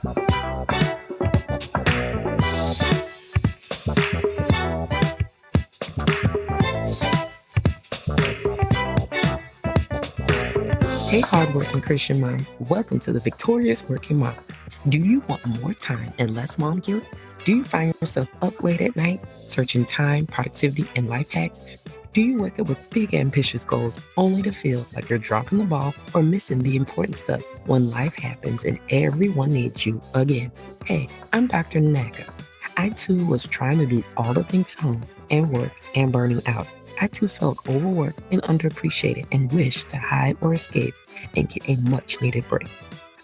Hey, hardworking Christian mom, welcome to the Victorious Working Mom. Do you want more time and less mom guilt? Do you find yourself up late at night searching time, productivity, and life hacks? Do you wake up with big ambitious goals only to feel like you're dropping the ball or missing the important stuff when life happens and everyone needs you again? Hey, I'm Dr. Naka. I too was trying to do all the things at home and work and burning out. I too felt overworked and underappreciated and wished to hide or escape and get a much needed break.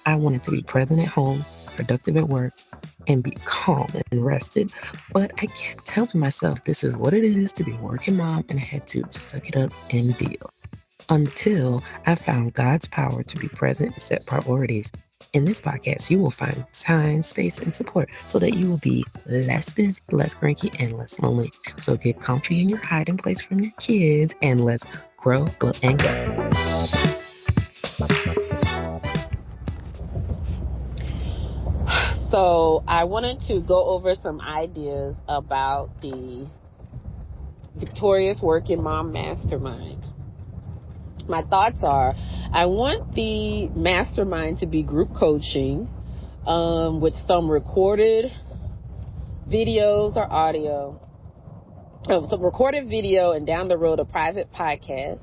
I wanted to be present at home, productive at work, and be calm and rested, but I kept telling myself this is what it is to be a working mom and I had to suck it up and deal. Until I found God's power to be present and set priorities. In this podcast, you will find time, space, and support so that you will be less busy, less cranky, and less lonely. So get comfy in your hiding place from your kids and let's grow, glow, and go. So I wanted to go over some ideas about the Victorious Working Mom Mastermind. My thoughts are, I want the mastermind to be group coaching with some recorded videos or audio, some recorded video, and down the road a private podcast.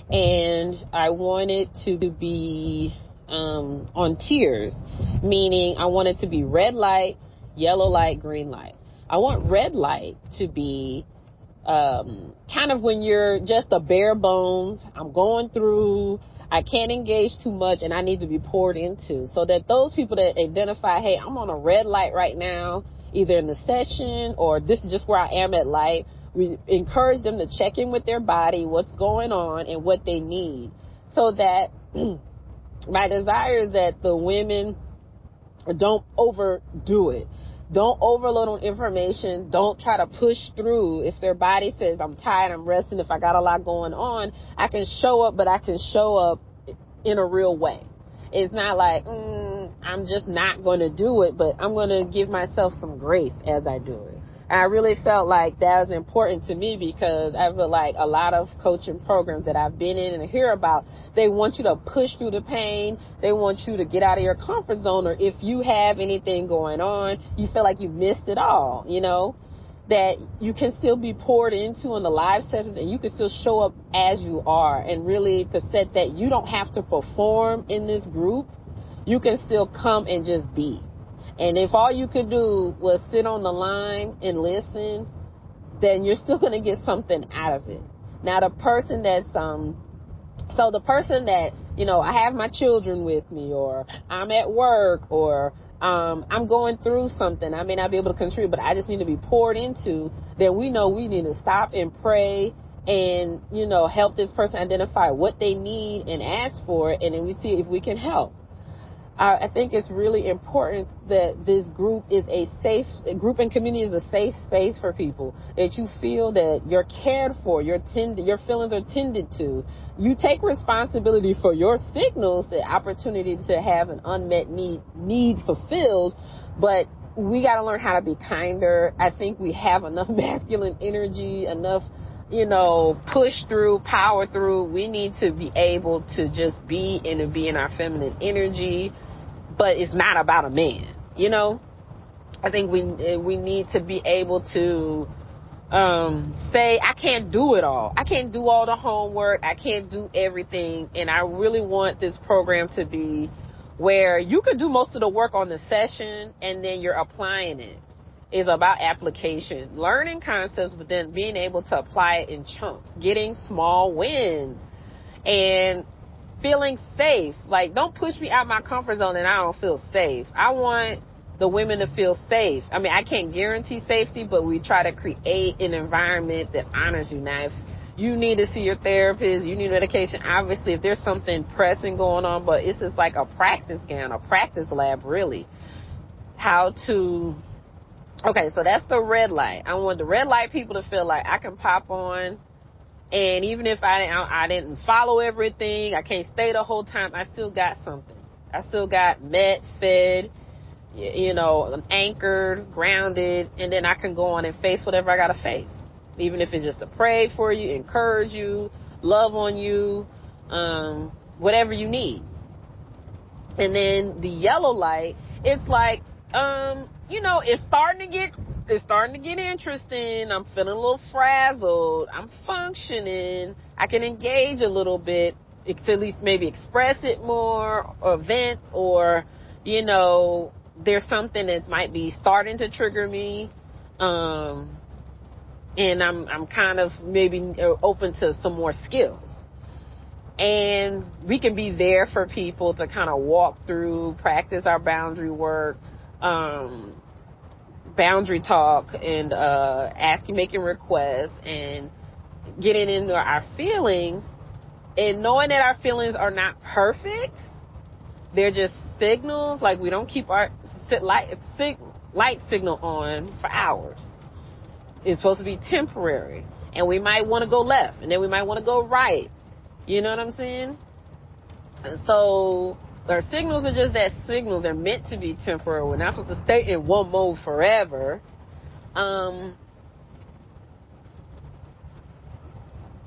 And I want it to be on tiers, meaning I want it to be red light, yellow light, green light. I want red light to be kind of when you're just a bare bones, I'm going through, I can't engage too much, and I need to be poured into, so that those people that identify, hey, I'm on a red light right now, either in the session or this is just where I am at light, we encourage them to check in with their body, what's going on, and what they need, so that my desire is that the women don't overdo it. Don't overload on information. Don't try to push through. If their body says, I'm tired, I'm resting, if I got a lot going on, I can show up, but I can show up in a real way. It's not like, I'm just not going to do it, but I'm going to give myself some grace as I do it. And I really felt like that was important to me because I feel like a lot of coaching programs that I've been in and hear about, they want you to push through the pain. They want you to get out of your comfort zone, or if you have anything going on, you feel like you missed it all, that you can still be poured into in the live sessions and you can still show up as you are, and really to set that you don't have to perform in this group. You can still come and just be. And if all you could do was sit on the line and listen, then you're still going to get something out of it. Now, the person that, I have my children with me, or I'm at work, or I'm going through something, I may not be able to contribute, but I just need to be poured into, then we know we need to stop and pray and, help this person identify what they need and ask for it, and then we see if we can help. I think it's really important that this group is group and community is a safe space for people, that you feel that you're cared for, your feelings are tended to. You take responsibility for your signals, the opportunity to have an unmet need fulfilled, but we got to learn how to be kinder. I think we have enough masculine energy, enough push through, power through. We need to be able to just be and to be in our feminine energy, but it's not about a man, I think we need to be able to say, I can't do it all. I can't do all the homework. I can't do everything. And I really want this program to be where you could do most of the work on the session and then you're applying it. Is about application, learning concepts, but then being able to apply it in chunks, getting small wins, and feeling safe. Like, don't push me out my comfort zone and I don't feel safe. I want the women to feel safe. I mean, I can't guarantee safety, but we try to create an environment that honors you. Now, if you need to see your therapist, you need medication, obviously, if there's something pressing going on, but it's just like a practice gown, a practice lab, really. Okay, so that's the red light. I want the red light people to feel like I can pop on, and even if I didn't follow everything, I can't stay the whole time, I still got something. I still got met, fed, anchored, grounded, and then I can go on and face whatever I gotta face. Even if it's just to pray for you, encourage you, love on you, whatever you need. And then the yellow light, it's like, it's starting to get interesting. I'm feeling a little frazzled. I'm functioning. I can engage a little bit to at least maybe express it more or vent, or, there's something that might be starting to trigger me. And I'm kind of maybe open to some more skills. And we can be there for people to kind of walk through, practice our boundary work, boundary talk, and making requests, and getting into our feelings, and knowing that our feelings are not perfect. They're just signals. Like, we don't keep our light signal on for hours. It's supposed to be temporary, and we might want to go left, and then we might want to go right. You know what I'm saying? So our signals are just that, signals. They're meant to be temporary. We're not supposed to stay in one mode forever.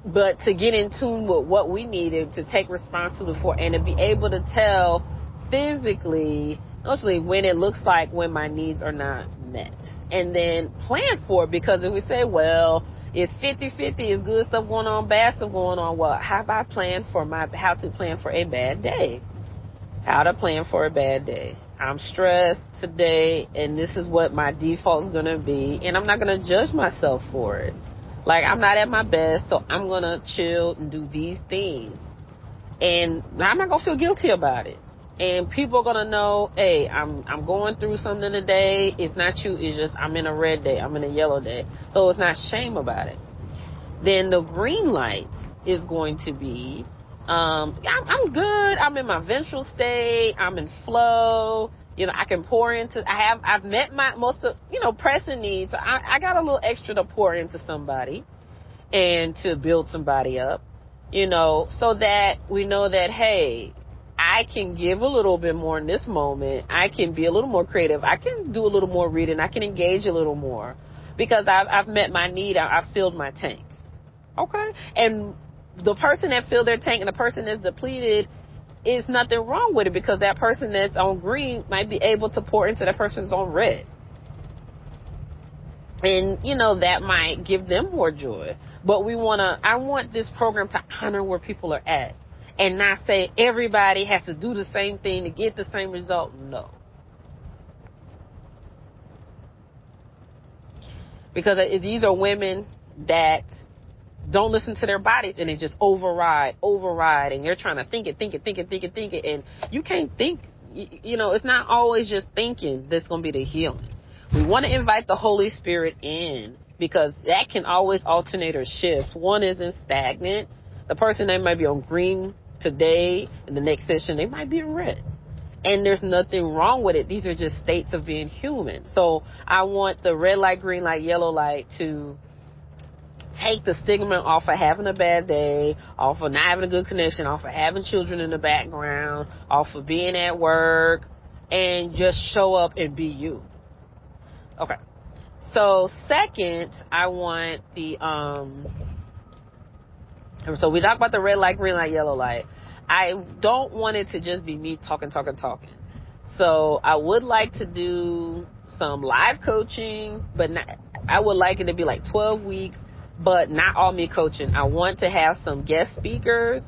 But to get in tune with what we needed, to take responsibility for, and to be able to tell physically, mostly when it looks like when my needs are not met. And then plan for it, because if we say, well, it's 50-50, it's good stuff going on, bad stuff going on, well, how to plan for a bad day? How to plan for a bad day. I'm stressed today, and this is what my default is going to be, and I'm not going to judge myself for it. Like, I'm not at my best, so I'm going to chill and do these things. And I'm not going to feel guilty about it. And people are going to know, hey, I'm going through something today. It's not you. It's just I'm in a red day. I'm in a yellow day. So it's not shame about it. Then the green light is going to be, I'm good. I'm in my ventral state. I'm in flow. I can pour into, I've met my most of, pressing needs. I got a little extra to pour into somebody and to build somebody up, so that we know that, hey, I can give a little bit more in this moment. I can be a little more creative. I can do a little more reading. I can engage a little more because I've met my need. I've filled my tank. Okay. And the person that filled their tank and the person that's depleted, is nothing wrong with it, because that person that's on green might be able to pour into that person's on red. And, that might give them more joy. But I want this program to honor where people are at, and not say everybody has to do the same thing to get the same result. No. Because these are women that don't listen to their bodies, and they just override, and you're trying to think it, and you can't think. It's not always just thinking that's going to be the healing. We want to invite the Holy Spirit in, because that can always alternate or shift. One isn't stagnant. The person, they might be on green today, in the next session they might be in red, and there's nothing wrong with it. These are just states of being human. So I want the red light, green light, yellow light to take the stigma off of having a bad day, off of not having a good connection, off of having children in the background, off of being at work, and just show up and be you. Okay. So second, I want the, so we talked about the red light, green light, yellow light. I don't want it to just be me talking. So I would like to do some live coaching, but I would like it to be like 12 weeks, but not all me coaching. I want to have some guest speakers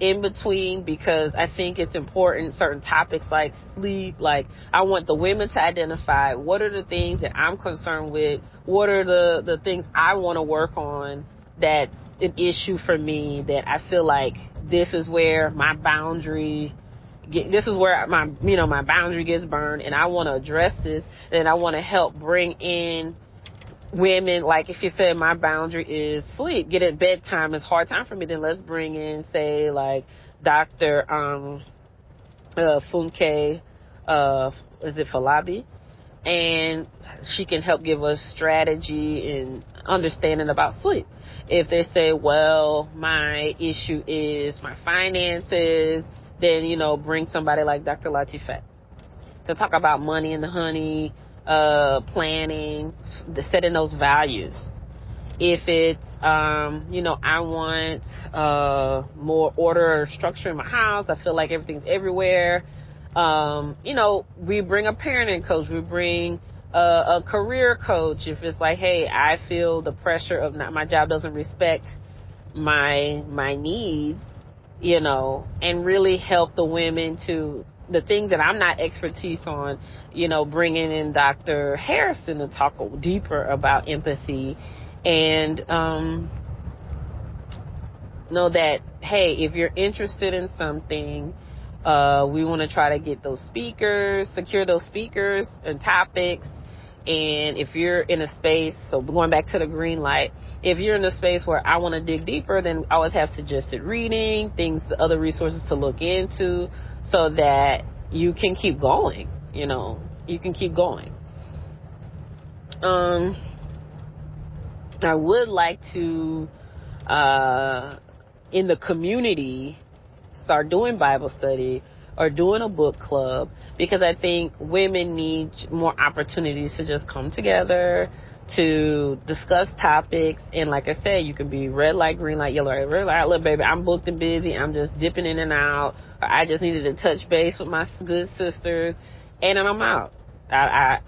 in between, because I think it's important. Certain topics like sleep, like I want the women to identify what are the things that I'm concerned with, what are the things I want to work on that's an issue for me, that I feel like this is where my boundary gets burned, and I want to address this, and I want to help bring in women. Like, if you said my boundary is sleep, get at bedtime is hard time for me, then let's bring in, say, like Dr. Funke, is it Falabi? And she can help give us strategy and understanding about sleep. If they say, well, my issue is my finances, then, bring somebody like Dr. Latifat. to talk about money and the honey, planning, setting those values. If it's, I want more order or structure in my house. I feel like everything's everywhere. We bring a parenting coach. We bring a career coach. If it's like, hey, I feel the pressure of my job doesn't respect my needs, and really help the women to the things that I'm not expertise on, bringing in Dr. Harrison to talk deeper about empathy and know that, hey, if you're interested in something, we want to try to get secure those speakers and topics. And if you're in a space, so going back to the green light, if you're in a space where I want to dig deeper, then I always have suggested reading, other resources to look into so that you can keep going, you can keep going. I would like to, in the community, start doing Bible study or doing a book club, because I think women need more opportunities to just come together to discuss topics. And like I said, you can be red light, green light, yellow light, red light. Look, baby, I'm booked and busy. I'm just dipping in and out. Or I just needed to touch base with my good sisters, and then I'm out. I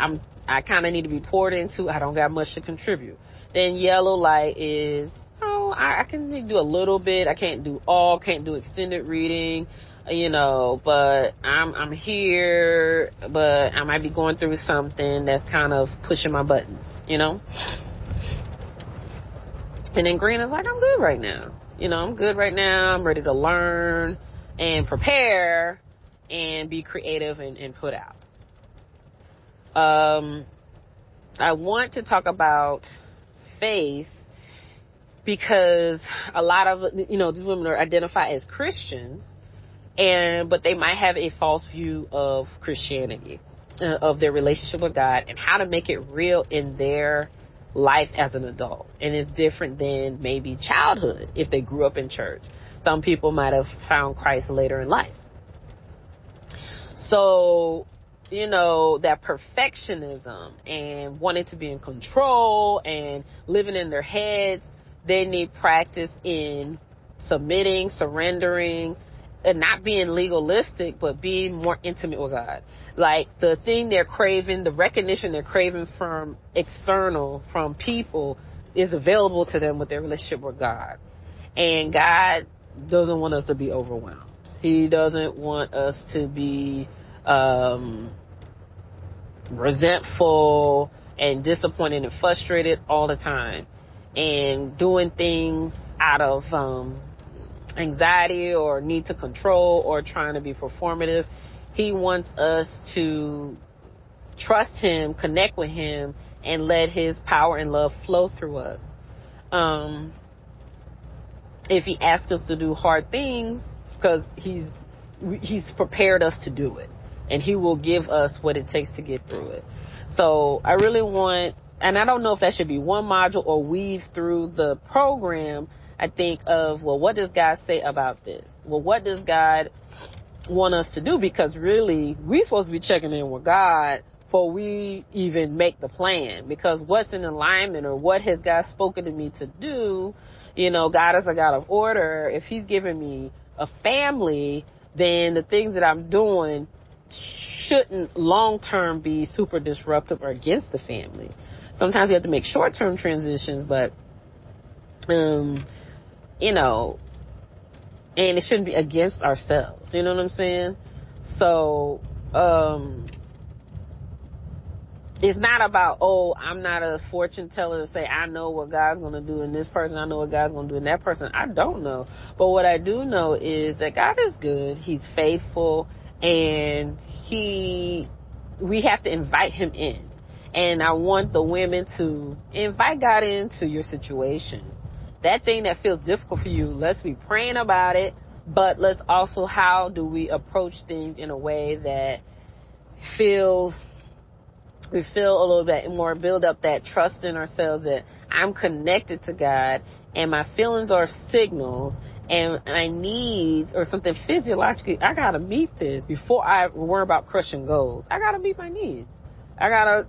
kind of need to be poured into. I don't got much to contribute. Then yellow light is, I can do a little bit. I can't do extended reading, but I'm here, but I might be going through something that's kind of pushing my buttons, And then green is like, I'm good right now. I'm ready to learn and prepare and be creative and put out. I want to talk about faith because a lot of, these women are identified as Christians, but they might have a false view of Christianity, of their relationship with God and how to make it real in their life as an adult. And it's different than maybe childhood if they grew up in church. Some people might have found Christ later in life. So, that perfectionism and wanting to be in control and living in their heads, they need practice in submitting, surrendering, and not being legalistic, but being more intimate with God. Like the thing they're craving, the recognition they're craving from people is available to them with their relationship with God. And God doesn't want us to be overwhelmed. He doesn't want us to be resentful and disappointed and frustrated all the time and doing things out of anxiety or need to control or trying to be performative. He wants us to trust him, connect with him, and let his power and love flow through us. If he asks us to do hard things, because he's prepared us to do it, and he will give us what it takes to get through it. So I really want, and I don't know if that should be one module or weave through the program. I think of, well, what does God say about this? Well, what does God want us to do? Because really, we're supposed to be checking in with God before we even make the plan. Because what's in alignment, or what has God spoken to me to do? God is a God of order. If he's giving me a family, then the things that I'm doing shouldn't long-term be super disruptive or against the family. Sometimes we have to make short-term transitions, but, and it shouldn't be against ourselves. You know what I'm saying? So, it's not about, I'm not a fortune teller to say I know what God's going to do in this person. I know what God's going to do in that person. I don't know. But what I do know is that God is good. He's faithful. And we have to invite him in. And I want the women to invite God into your situation. That thing that feels difficult for you, let's be praying about it. But let's also, how do we approach things in a way that we feel a little bit more, build up that trust in ourselves that I'm connected to God and my feelings are signals, and my needs or something physiologically, I gotta meet this before I worry about crushing goals. I gotta meet my needs. I gotta,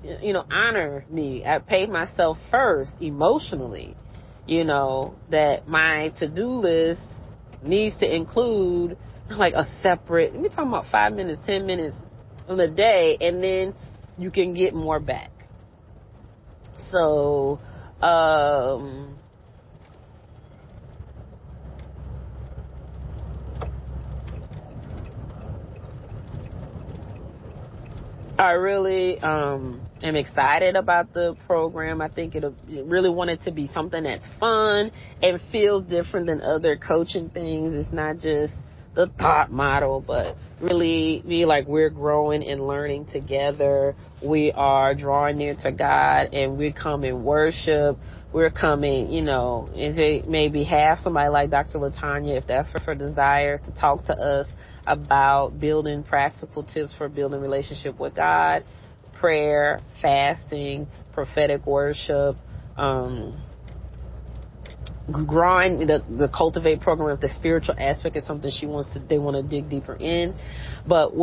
honor me. I pay myself first emotionally. That my to-do list needs to include like a separate, we're talking about 5 minutes, 10 minutes on a day, and then you can get more back. So, I really am excited about the program. I think it really want it to be something that's fun and feels different than other coaching things. It's not just the thought model, but really be like we're growing and learning together. We are drawing near to God, and we come in worship. We're coming, is it maybe have somebody like Dr. LaTanya, if that's her desire, to talk to us about building practical tips for building relationship with God, prayer, fasting, prophetic worship, growing the Cultivate program. If the spiritual aspect is something they want to dig deeper in. But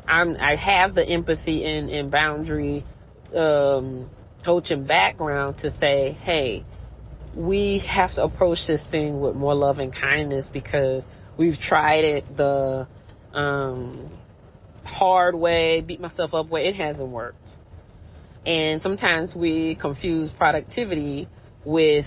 I have the empathy and boundary coaching background to say, hey, we have to approach this thing with more love and kindness, because we've tried it the hard way, beat myself up way. It hasn't worked. And sometimes we confuse productivity with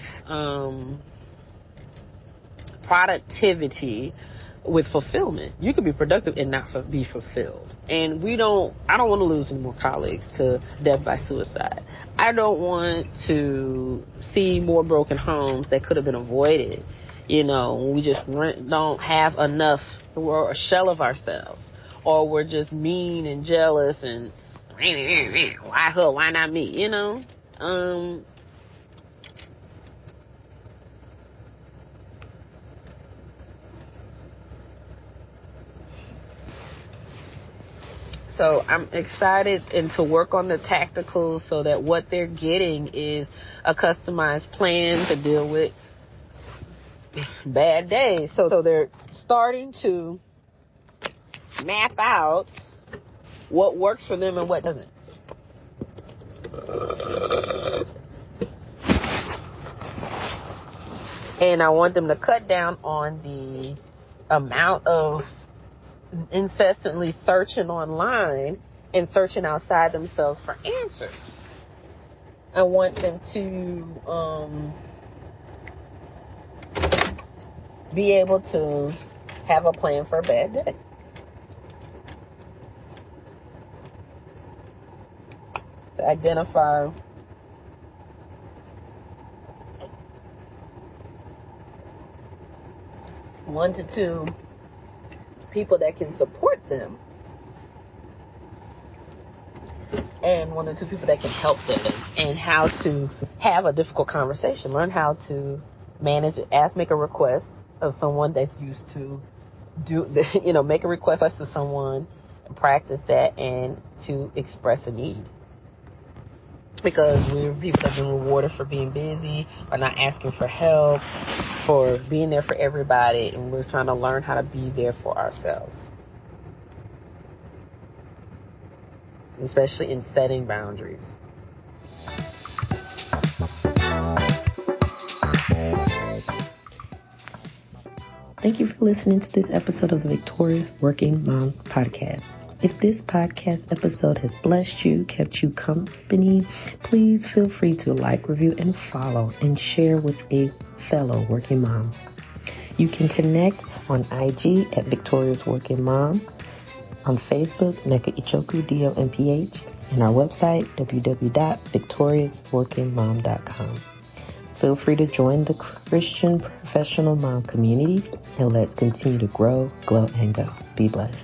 fulfillment. You could be productive and not be fulfilled. And I don't want to lose any more colleagues to death by suicide. I don't want to see more broken homes that could have been avoided. We just don't have enough. We're a shell of ourselves. Or we're just mean and jealous and why her, why not me, So I'm excited and to work on the tacticals so that what they're getting is a customized plan to deal with bad days. So they're starting to map out what works for them and what doesn't. And I want them to cut down on the amount of incessantly searching online and searching outside themselves for answers. I want them to be able to have a plan for a bad day. To identify one to two people that can support them, and one or two people that can help them, and how to have a difficult conversation. Learn how to manage it. Make a request of someone that's used to make a request to someone and practice that, and to express a need. Because we're people that have been rewarded for being busy, or not asking for help, for being there for everybody, and we're trying to learn how to be there for ourselves. Especially in setting boundaries. Thank you for listening to this episode of the Victorious Working Mom Podcast. If this podcast episode has blessed you, kept you company, please feel free to like, review, and follow, and share with a fellow working mom. You can connect on IG at Victorious Working Mom, on Facebook, Neka Ichoku, DOMPH, and our website, www.victoriousworkingmom.com. Feel free to join the Christian Professional Mom community, and let's continue to grow, glow, and go. Be blessed.